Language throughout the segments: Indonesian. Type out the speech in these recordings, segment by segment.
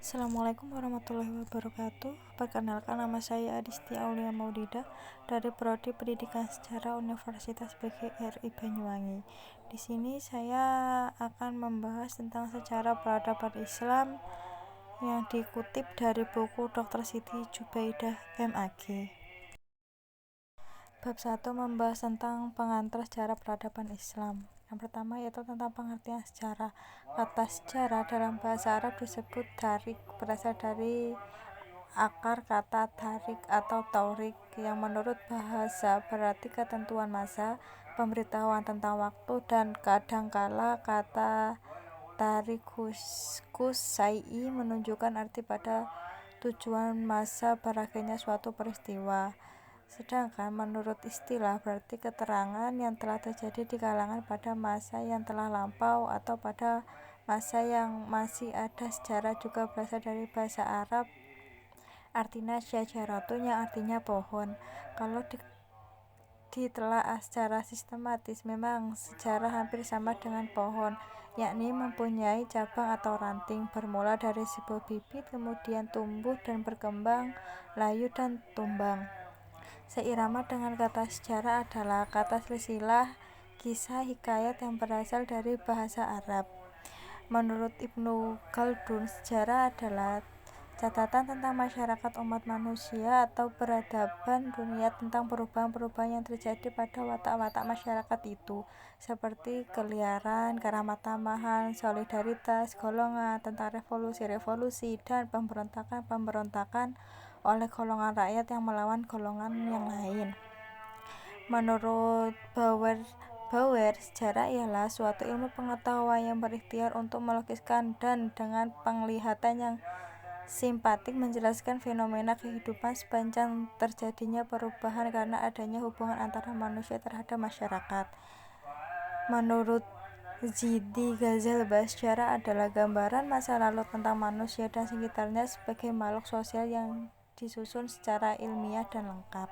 Assalamualaikum warahmatullahi wabarakatuh. Perkenalkan, nama saya Adisti Aulia Maudida dari Prodi Pendidikan Sejarah Universitas PGRI Banyuwangi. Di sini saya akan membahas tentang sejarah peradaban Islam yang dikutip dari buku Dr. Siti Jubaidah MAG. Bab 1 membahas tentang pengantar sejarah peradaban Islam. Yang pertama yaitu tentang pengertian sejarah. Kata sejarah dalam bahasa Arab disebut tarik, berasal dari akar kata tarik atau taurik yang menurut bahasa berarti ketentuan masa, pemberitahuan tentang waktu, dan kadangkala kata tarikhus syai'i menunjukkan arti pada tujuan masa berakhirnya suatu peristiwa. Sedangkan menurut istilah berarti keterangan yang telah terjadi di kalangan pada masa yang telah lampau atau pada masa yang masih ada. Sejarah juga berasal dari bahasa Arab artinya syajaratun yang artinya pohon. Kalau ditelaah secara sistematis, memang sejarah hampir sama dengan pohon, yakni mempunyai cabang atau ranting, bermula dari sebuah bibit, kemudian tumbuh dan berkembang, layu dan tumbang. Seirama dengan kata sejarah adalah kata silsilah, kisah, hikayat yang berasal dari bahasa Arab. Menurut Ibnu Khaldun, sejarah adalah catatan tentang masyarakat umat manusia atau peradaban dunia, tentang perubahan-perubahan yang terjadi pada watak-watak masyarakat itu, seperti keliaran, keramah tamahan, solidaritas, golongan, tentang revolusi-revolusi, dan pemberontakan-pemberontakan oleh golongan rakyat yang melawan golongan yang lain. Menurut Bauer, sejarah ialah suatu ilmu pengetahuan yang berikhtiar untuk melukiskan dan dengan penglihatan yang simpatik menjelaskan fenomena kehidupan sepanjang terjadinya perubahan karena adanya hubungan antara manusia terhadap masyarakat. Menurut Zidi Ghazalbah, sejarah adalah gambaran masa lalu tentang manusia dan sekitarnya sebagai makhluk sosial yang disusun secara ilmiah dan lengkap.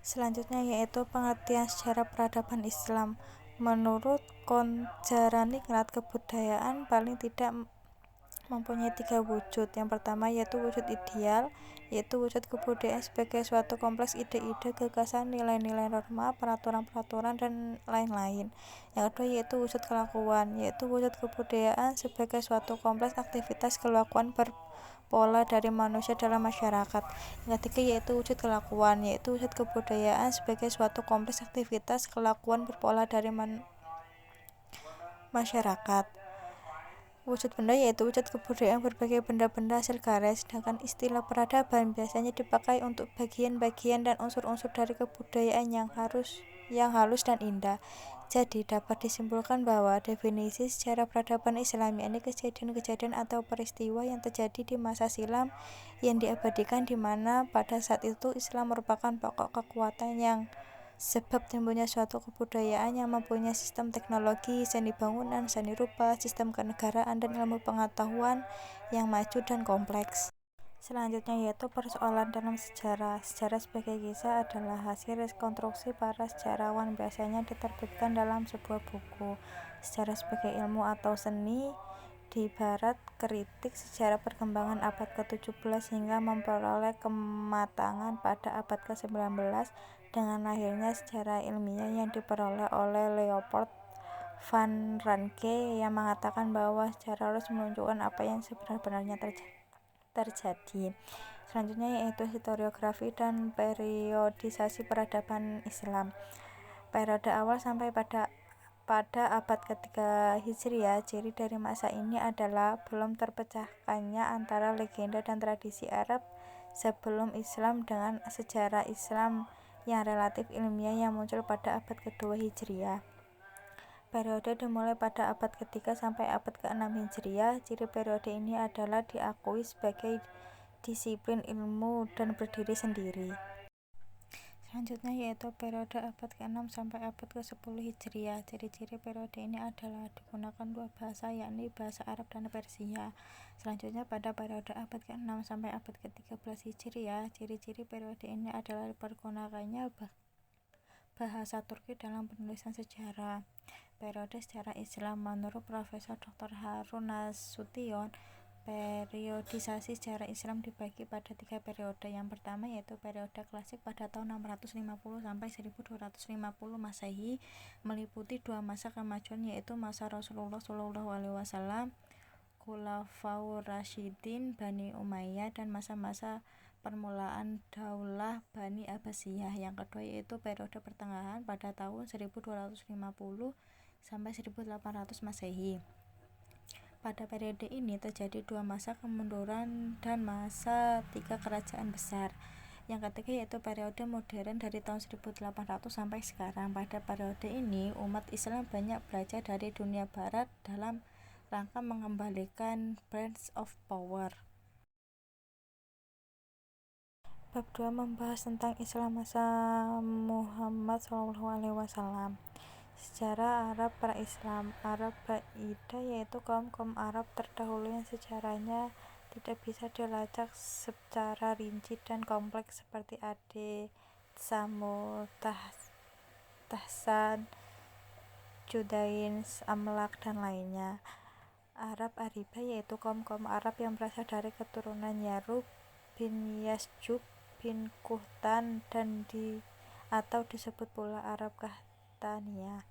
Selanjutnya yaitu pengertian sejarah peradaban Islam. Menurut Konjaraningrat, kebudayaan paling tidak mempunyai 3 wujud. Yang pertama yaitu wujud ideal, yaitu wujud kebudayaan sebagai suatu kompleks ide-ide, gagasan, nilai-nilai, norma, peraturan-peraturan, dan lain-lain. Yang kedua yaitu wujud kelakuan, yaitu wujud kebudayaan sebagai suatu kompleks aktivitas kelakuan berpola dari manusia dalam masyarakat. Yang ketiga yaitu wujud kelakuan, yaitu wujud kebudayaan sebagai suatu kompleks aktivitas kelakuan berpola dari masyarakat. Wujud benda yaitu wujud kebudayaan berbagai benda-benda hasil karya, sedangkan istilah peradaban biasanya dipakai untuk bagian-bagian dan unsur-unsur dari kebudayaan yang halus dan indah. Jadi dapat disimpulkan bahwa definisi sejarah peradaban Islam yakni kejadian-kejadian atau peristiwa yang terjadi di masa silam yang diabadikan, di mana pada saat itu Islam merupakan pokok kekuatan yang sebab timbulnya suatu kebudayaan yang mempunyai sistem teknologi, seni bangunan, seni rupa, sistem kenegaraan, dan ilmu pengetahuan yang maju dan kompleks. Selanjutnya yaitu persoalan dalam sejarah. Sejarah sebagai kisah adalah hasil rekonstruksi para sejarawan, biasanya diterbitkan dalam sebuah buku. Sejarah sebagai ilmu atau seni di barat kritik sejarah perkembangan abad ke-17 hingga memperoleh kematangan pada abad ke-19 dengan lahirnya sejarah ilmiah yang diperoleh oleh Leopold van Ranke yang mengatakan bahwa sejarah harus menunjukkan apa yang sebenarnya terjadi. Selanjutnya yaitu historiografi dan periodisasi peradaban Islam. Periode awal sampai pada abad ketiga Hijriah. Ciri dari masa ini adalah belum terpecahkannya antara legenda dan tradisi Arab sebelum Islam dengan sejarah Islam yang relatif ilmiah yang muncul pada abad kedua Hijriah. Periode dimulai pada abad ketiga sampai abad ke-6 Hijriah. Ciri periode ini adalah diakui sebagai disiplin ilmu dan berdiri sendiri. Selanjutnya yaitu periode abad ke-6 sampai abad ke-10 Hijriah. Ciri-ciri periode ini adalah digunakan 2 bahasa, yakni bahasa Arab dan Persia. Selanjutnya pada periode abad ke-6 sampai abad ke-13 Hijriah, ciri-ciri periode ini adalah dipergunakannya bahasa Turki dalam penulisan sejarah. Periode sejarah Islam menurut Profesor Dr. Harun Nasution, Periodisasi sejarah Islam dibagi pada 3 periode. Yang pertama yaitu periode klasik pada tahun 650 sampai 1250 Masehi, meliputi 2 masa kemajuan yaitu masa Rasulullah SAW, Khulafaur Rasyidin, Bani Umayyah, dan masa-masa permulaan Daulah Bani Abbasiyah. Yang kedua yaitu periode pertengahan pada tahun 1250 sampai 1800 Masehi. Pada periode ini terjadi 2 masa kemunduran dan masa 3 kerajaan besar. Yang ketiga yaitu periode modern dari tahun 1800 sampai sekarang. Pada periode ini umat Islam banyak belajar dari dunia barat dalam rangka mengembalikan balance of power. Bab 2 membahas tentang Islam masa Muhammad SAW. Sejarah Arab pra-Islam. Arab Baidah yaitu kaum Arab terdahulu yang sejarahnya tidak bisa dilacak secara rinci dan kompleks seperti Ad, Tsamud, Tahsan, Judain, Amlak, dan lainnya. Arab Aribah yaitu kaum Arab yang berasal dari keturunan Yarub bin Yasjub bin Kuhtan dan atau disebut pula Arab Qahtania.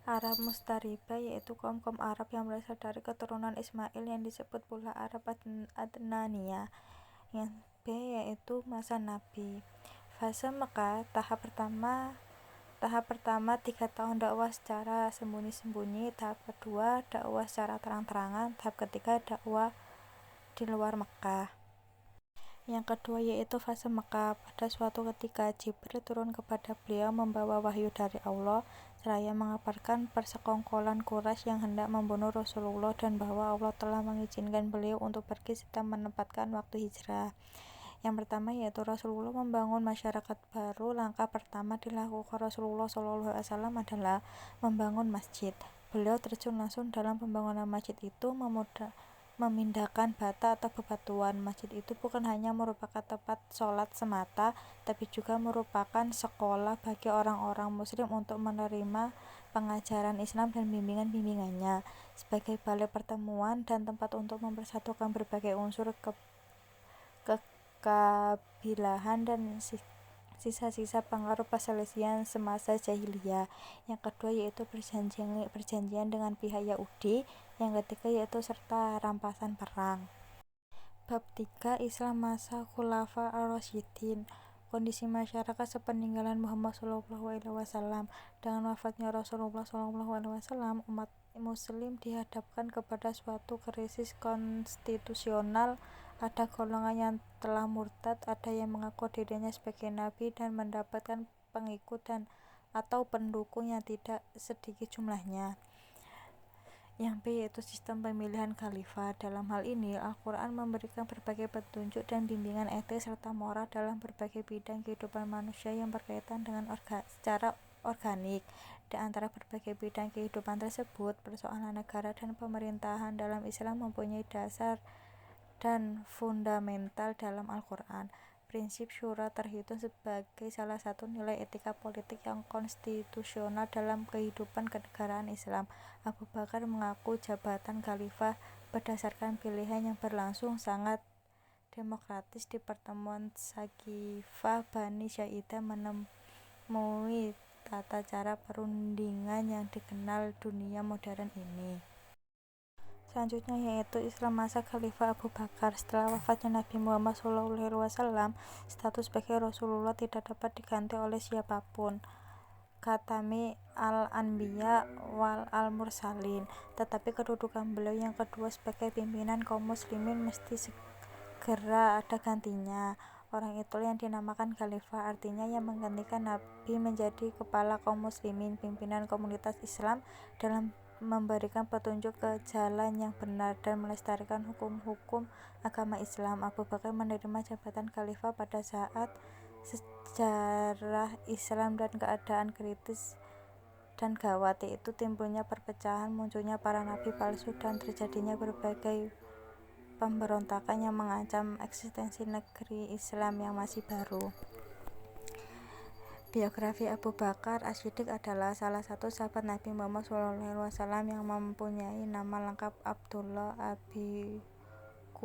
Arab Mustaribah yaitu kaum Arab yang berasal dari keturunan Ismail yang disebut pula Arab Adnaniyah. Yang B yaitu masa Nabi. Fase Mekah. Tahap pertama 3 tahun dakwah secara sembunyi-sembunyi. Tahap kedua dakwah secara terang-terangan. Tahap ketiga dakwah di luar Mekah. Yang kedua yaitu fase Mekah. Pada suatu ketika Jibril turun kepada beliau membawa wahyu dari Allah, seraya mengabarkan persekongkolan Quraisy yang hendak membunuh Rasulullah dan bahwa Allah telah mengizinkan beliau untuk pergi serta menempatkan waktu hijrah. Yang pertama yaitu Rasulullah membangun masyarakat baru. Langkah pertama dilakukan Rasulullah SAW adalah membangun masjid. Beliau terjun langsung dalam pembangunan masjid itu, memindahkan bata atau bebatuan. Masjid itu bukan hanya merupakan tempat sholat semata, tapi juga merupakan sekolah bagi orang-orang muslim untuk menerima pengajaran Islam dan bimbingan-bimbingannya, sebagai balai pertemuan dan tempat untuk mempersatukan berbagai unsur kekabilahan dan sisa-sisa pengaruh perselisihan semasa jahiliyah. Yang kedua yaitu perjanjian dengan pihak Yahudi. Yang ketiga yaitu serta rampasan perang. Bab 3 Islam masa Khulafa ar-Rasyidin. Kondisi masyarakat sepeninggalan Muhammad SAW. Dengan wafatnya Rasulullah SAW, umat muslim dihadapkan kepada suatu krisis konstitusional. Ada golongan yang telah murtad, ada yang mengaku dirinya sebagai nabi dan mendapatkan pengikut dan atau pendukung yang tidak sedikit jumlahnya. Yang B yaitu sistem pemilihan khalifah. Dalam hal ini Al-Quran memberikan berbagai petunjuk dan bimbingan etik serta moral dalam berbagai bidang kehidupan manusia yang berkaitan dengan secara organik. Di antara berbagai bidang kehidupan tersebut, persoalan negara dan pemerintahan dalam Islam mempunyai dasar dan fundamental dalam Al-Quran. Prinsip syura terhitung sebagai salah satu nilai etika politik yang konstitusional dalam kehidupan kenegaraan Islam. Abu Bakar mengaku jabatan khalifah berdasarkan pilihan yang berlangsung sangat demokratis. Di pertemuan Saqifah, Bani Saidah menemui tata cara perundingan yang dikenal dunia modern ini. Selanjutnya yaitu Islam masa Khalifah Abu Bakar. Setelah wafatnya Nabi Muhammad SAW, status sebagai Rasulullah tidak dapat diganti oleh siapapun, Khatami al-Anbiya wal al-Mursalin. Tetapi kedudukan beliau yang kedua sebagai pimpinan kaum muslimin mesti segera ada gantinya. Orang itulah yang dinamakan khalifah, artinya yang menggantikan Nabi menjadi kepala kaum muslimin, pimpinan komunitas Islam dalam memberikan petunjuk ke jalan yang benar dan melestarikan hukum-hukum agama Islam. Abu Bakar menerima jabatan khalifah pada saat sejarah Islam dan keadaan kritis dan gawat, yaitu timbulnya perpecahan, munculnya para nabi palsu, dan terjadinya berbagai pemberontakan yang mengancam eksistensi negeri Islam yang masih baru. Biografi Abu Bakar As-Siddiq adalah salah satu sahabat Nabi Muhammad SAW yang mempunyai nama lengkap Abdullah Abi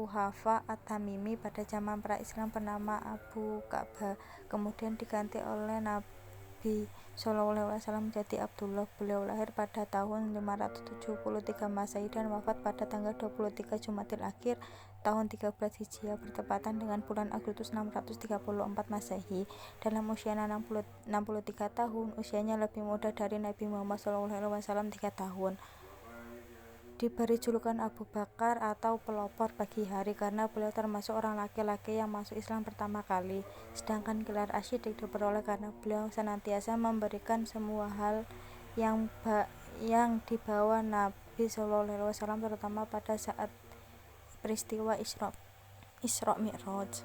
Quhafa at-Tamimi pada zaman pra-Islam bernama Abu Ka'bah, kemudian diganti oleh Nabi SAW menjadi Abdullah. Beliau lahir pada tahun 573 Masehi dan wafat pada tanggal 23 Jumadil Akhir tahun 13 Hijriah bertepatan dengan bulan Agustus 634 Masehi. Dalam usianya 63 tahun, usianya lebih muda dari Nabi Muhammad SAW 3 tahun. Diberi julukan Abu Bakar atau pelopor pagi hari karena beliau termasuk orang laki-laki yang masuk Islam pertama kali. Sedangkan gelar Asy-Siddiq diperoleh karena beliau senantiasa memberikan semua hal yang dibawa Nabi SAW, terutama pada saat peristiwa Isra Mi'raj.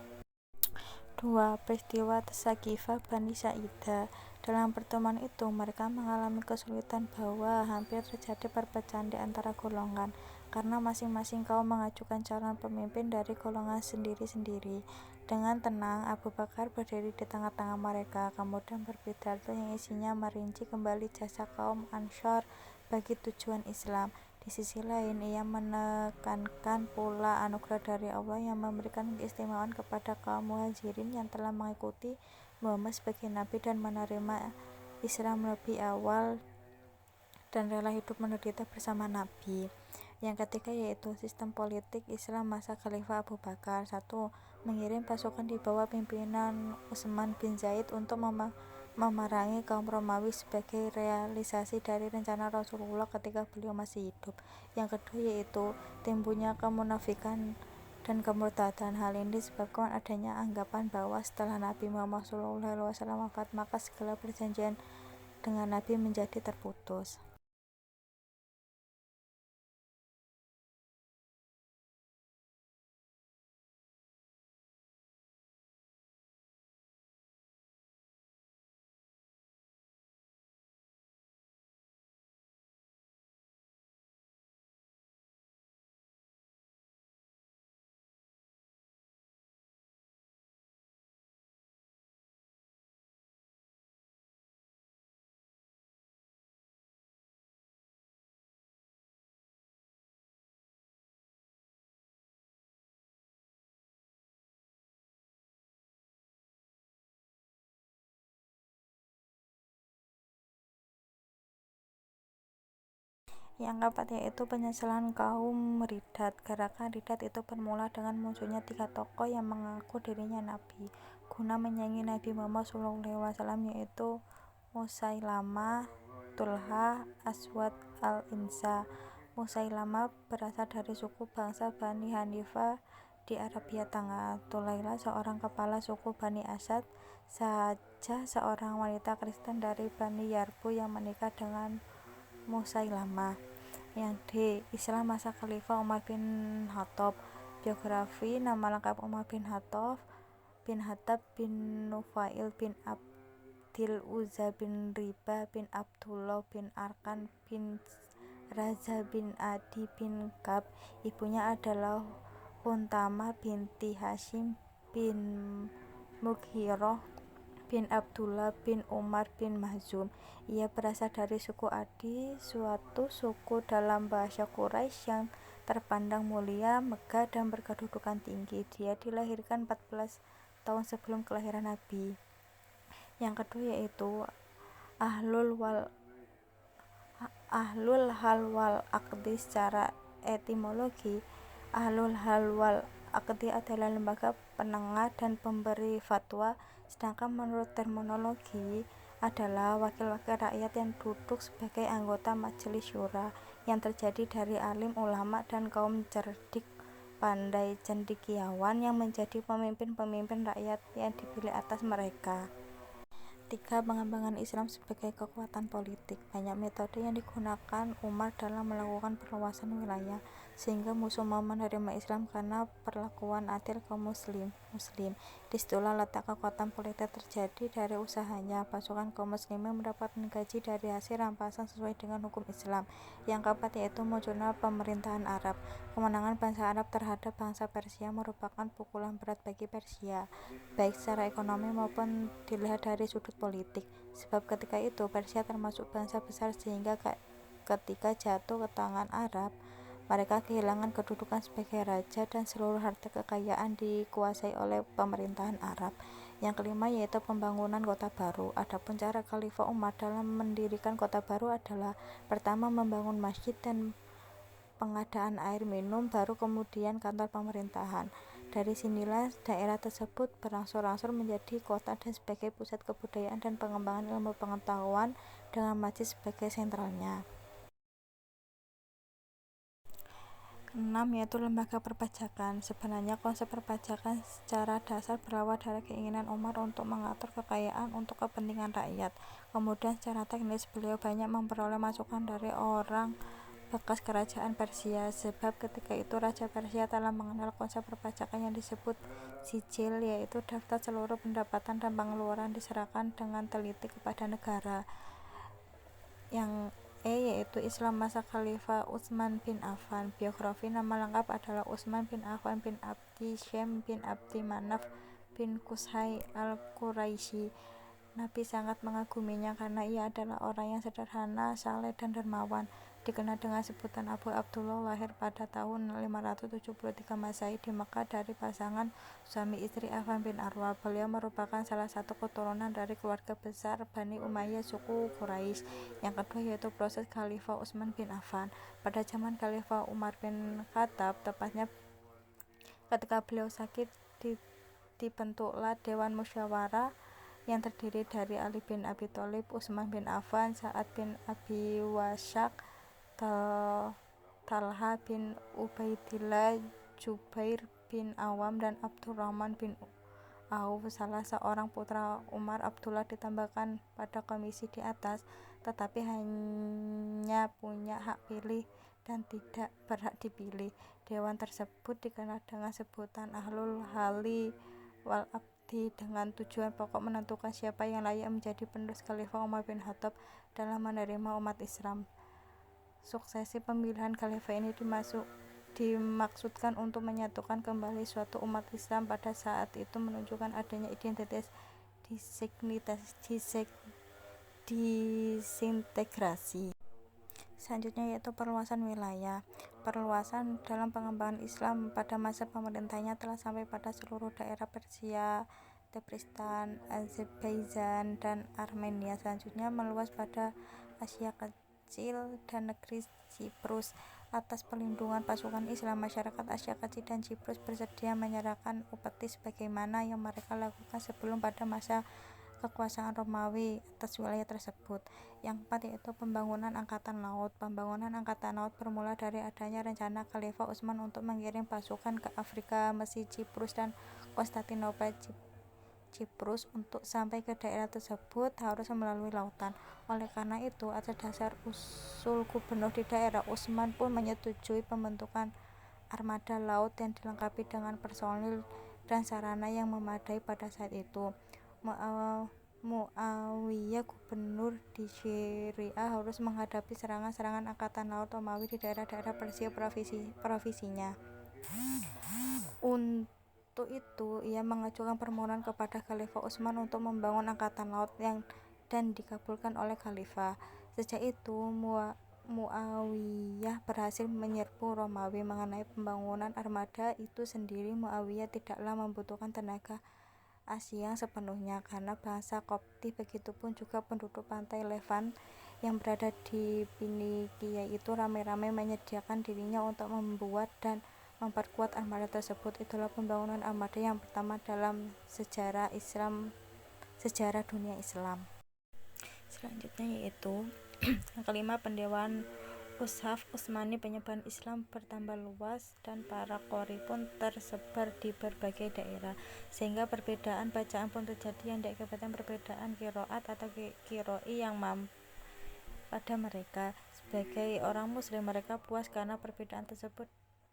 2. Peristiwa Tsaqifah Bani Sa'idah. Dalam pertemuan itu, mereka mengalami kesulitan bahwa hampir terjadi perpecahan di antara golongan, karena masing-masing kaum mengajukan calon pemimpin dari golongan sendiri-sendiri. Dengan tenang, Abu Bakar berdiri di tengah-tengah mereka, kemudian berpidato yang isinya merinci kembali jasa kaum Ansor bagi tujuan Islam. Di sisi lain, ia menekankan pula anugerah dari Allah yang memberikan keistimewaan kepada kaum Muhajirin yang telah mengikuti Muhammad sebagai Nabi dan menerima Islam lebih awal dan rela hidup menderita bersama Nabi. Yang ketiga yaitu sistem politik Islam masa Khalifah Abu Bakar. 1. Mengirim pasukan di bawah pimpinan Utsman bin Zaid untuk memerangi kaum Romawi sebagai realisasi dari rencana Rasulullah ketika beliau masih hidup. Yang kedua yaitu timbulnya kemunafikan dan kemurtadan. Hal ini disebabkan adanya anggapan bahwa setelah Nabi Muhammad SAW wafat, maka segala perjanjian dengan Nabi menjadi terputus. Yang keempat yaitu penyesalan kaum Riddat. Gerakan Riddat itu bermula dengan munculnya 3 tokoh yang mengaku dirinya Nabi guna menyaingi Nabi Muhammad SAW, yaitu Musailamah, Tulha, Aswad al-Insa. Musailamah berasal dari suku bangsa Bani Hanifah di Arabia Tengah. Tulailah seorang kepala suku Bani Asad, saja seorang wanita Kristen dari Bani Yarbu yang menikah dengan Musailamah. Yang D. Islam masa Khalifah Umar bin Khattab. Biografi. Nama lengkap Umar bin Khattab bin Nufail bin Abdil Uzza bin Ribah bin Abdullah bin Arkan bin Raza bin Adi bin Kab. Ibunya adalah Huntama binti Hashim bin Mughirah bin Abdullah bin Umar bin Mahzum. Ia berasal dari suku Adi, suatu suku dalam bahasa Quraisy yang terpandang mulia, megah, dan berkedudukan tinggi. Dia dilahirkan 14 tahun sebelum kelahiran Nabi. Yang kedua yaitu Ahlul Hal wal Aqdi. Secara etimologi, Ahlul Hal wal Aqdi adalah lembaga penengah dan pemberi fatwa, sedangkan menurut terminologi adalah wakil-wakil rakyat yang duduk sebagai anggota majelis syura yang terdiri dari alim, ulama, dan kaum cerdik pandai cendekiawan yang menjadi pemimpin-pemimpin rakyat yang dipilih atas mereka. 3. Pengembangan Islam sebagai kekuatan politik. Banyak metode yang digunakan Umar dalam melakukan perluasan wilayah, sehingga musuh mau menerima Islam karena perlakuan adil kaum muslim. Disitulah letak kekuatan politik terjadi dari usahanya. Pasukan kaum muslimin mendapatkan gaji dari hasil rampasan sesuai dengan hukum Islam. Yang keempat yaitu munculnya pemerintahan Arab. Kemenangan bangsa Arab terhadap bangsa Persia merupakan pukulan berat bagi Persia, baik secara ekonomi maupun dilihat dari sudut politik, sebab ketika itu Persia termasuk bangsa besar, sehingga ketika jatuh ke tangan Arab, Mereka kehilangan kedudukan sebagai raja dan seluruh harta kekayaan dikuasai oleh pemerintahan Arab. Yang kelima yaitu pembangunan kota baru. Adapun cara Khalifah Umar dalam mendirikan kota baru adalah pertama membangun masjid dan pengadaan air minum, baru kemudian kantor pemerintahan. Dari sinilah daerah tersebut berangsur-angsur menjadi kota dan sebagai pusat kebudayaan dan pengembangan ilmu pengetahuan dengan masjid sebagai sentralnya. Keenam yaitu lembaga perpajakan. Sebenarnya konsep perpajakan secara dasar berawal dari keinginan Umar untuk mengatur kekayaan untuk kepentingan rakyat. Kemudian secara teknis beliau banyak memperoleh masukan dari orang bekas kerajaan Persia, sebab ketika itu Raja Persia telah mengenal konsep perpajakan yang disebut sijil, yaitu daftar seluruh pendapatan dan pengeluaran diserahkan dengan teliti kepada negara. Yang yaitu Islam masa Khalifah Utsman bin Affan. Biografi nama lengkap adalah Utsman bin Affan bin Abdi Syam bin Abdi Manaf bin Qusay al-Quraisy. Nabi sangat mengaguminya karena ia adalah orang yang sederhana, saleh dan dermawan. Dikenal dengan sebutan Abu Abdullah, lahir pada tahun 573 Masehi di Mekah dari pasangan suami istri Affan bin Arwa. Beliau merupakan salah satu keturunan dari keluarga besar Bani Umayyah suku Quraisy. Yang kedua yaitu proses Khalifah Utsman bin Affan. Pada zaman Khalifah Umar bin Khattab, tepatnya ketika beliau sakit, dibentuklah Dewan Musyawarah yang terdiri dari Ali bin Abi Thalib, Utsman bin Affan, Sa'ad bin Abi Waqqas, Talha bin Ubaidillah, Jubair bin Awam, dan Abdurrahman bin Auf. Salah seorang putra Umar, Abdullah, ditambahkan pada komisi di atas, tetapi hanya punya hak pilih dan tidak berhak dipilih. Dewan tersebut dikenal dengan sebutan Ahlul Halli wal Aqdi dengan tujuan pokok menentukan siapa yang layak menjadi penerus Khalifah Umar bin Khattab dalam menerima umat Islam. Suksesi pemilihan khalifah ini dimaksudkan untuk menyatukan kembali suatu umat Islam pada saat itu, menunjukkan adanya identitas disintegrasi. Selanjutnya yaitu perluasan wilayah. Perluasan dalam pengembangan Islam pada masa pemerintahnya telah sampai pada seluruh daerah Persia, Tabristan, Azerbaijan, dan Armenia. Selanjutnya meluas pada Asia Kecil dan negeri Siprus. Atas perlindungan pasukan Islam, masyarakat Asia Kecil dan Siprus bersedia menyerahkan upeti sebagaimana yang mereka lakukan sebelum pada masa kekuasaan Romawi atas wilayah tersebut. Yang keempat yaitu pembangunan angkatan laut. Pembangunan angkatan laut bermula dari adanya rencana Khalifah Utsman untuk mengirim pasukan ke Afrika, Mesir, Siprus, dan Konstantinopel. Siprus untuk sampai ke daerah tersebut harus melalui lautan. Oleh karena itu, atas dasar usul gubernur di daerah, Utsman pun menyetujui pembentukan armada laut yang dilengkapi dengan personil dan sarana yang memadai pada saat itu. Muawiyah, gubernur di Syria, harus menghadapi serangan-serangan angkatan laut Romawi di daerah-daerah Persia provisinya. Untuk itu, ia mengajukan permohonan kepada Khalifah Utsman untuk membangun angkatan laut dan dikabulkan oleh Khalifah. Sejak itu, Muawiyah berhasil menyerbu Romawi. Mengenai pembangunan armada itu sendiri, Muawiyah tidaklah membutuhkan tenaga Asia sepenuhnya karena bahasa Kopti, begitupun juga penduduk pantai Levant yang berada di Finikia itu ramai-ramai menyediakan dirinya untuk membuat dan memperkuat armada tersebut. Itulah pembangunan armada yang pertama dalam sejarah dunia Islam. Selanjutnya yaitu yang kelima, pendewan Ushaf Utsmani. Penyebaran Islam bertambah luas dan para qori pun tersebar di berbagai daerah, sehingga perbedaan bacaan pun terjadi yang diakibatkan perbedaan qiraat atau qiroi yang pada mereka. Sebagai orang muslim, mereka puas karena perbedaan tersebut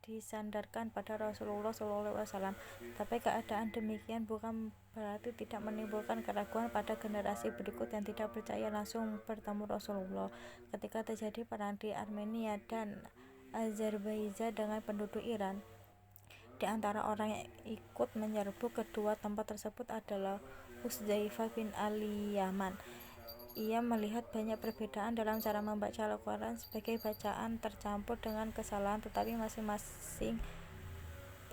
disandarkan pada Rasulullah SAW. Tapi keadaan demikian bukan berarti tidak menimbulkan keraguan pada generasi berikut yang tidak percaya langsung bertemu Rasulullah. Ketika terjadi perang di Armenia dan Azerbaijan dengan penduduk Iran, di antara orang yang ikut menyerbu kedua tempat tersebut adalah Hudzaifah bin Ali Yaman. ia melihat banyak perbedaan dalam cara membaca Al-Quran sebagai bacaan tercampur dengan kesalahan, tetapi masing-masing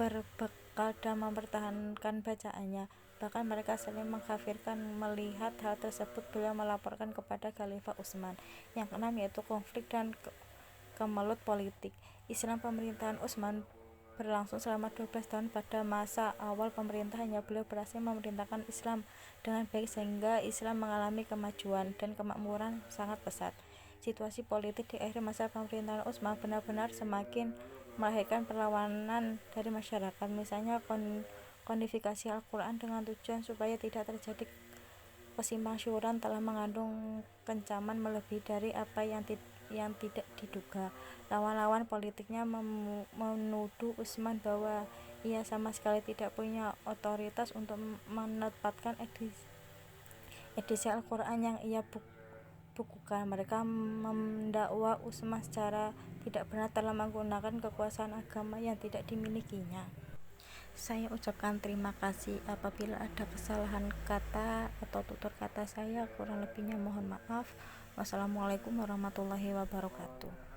berbekal dan mempertahankan bacaannya. Bahkan mereka saling mengkafirkan. Melihat hal tersebut, beliau melaporkan kepada Khalifah Utsman. Yang keenam yaitu konflik dan kemelut politik. Islam pemerintahan Utsman berlangsung selama 12 tahun. Pada masa awal pemerintahannya, beliau berhasil memerintahkan Islam dengan baik sehingga Islam mengalami kemajuan dan kemakmuran sangat pesat. Situasi politik di akhir masa pemerintahan Utsman benar-benar semakin melahirkan perlawanan dari masyarakat. Misalnya kodifikasi Al-Quran dengan tujuan supaya tidak terjadi kesimpangsiuran telah mengandung kencaman melebihi dari apa yang tidak diduga. Lawan-lawan politiknya menuduh Utsman bahwa ia sama sekali tidak punya otoritas untuk menetapkan edisi Al-Quran yang ia bukukan. Mereka mendakwa Utsman secara tidak benar telah menggunakan kekuasaan agama yang tidak dimilikinya. Saya ucapkan terima kasih. Apabila ada kesalahan kata atau tutur kata saya, kurang lebihnya mohon maaf. Wassalamualaikum warahmatullahi wabarakatuh.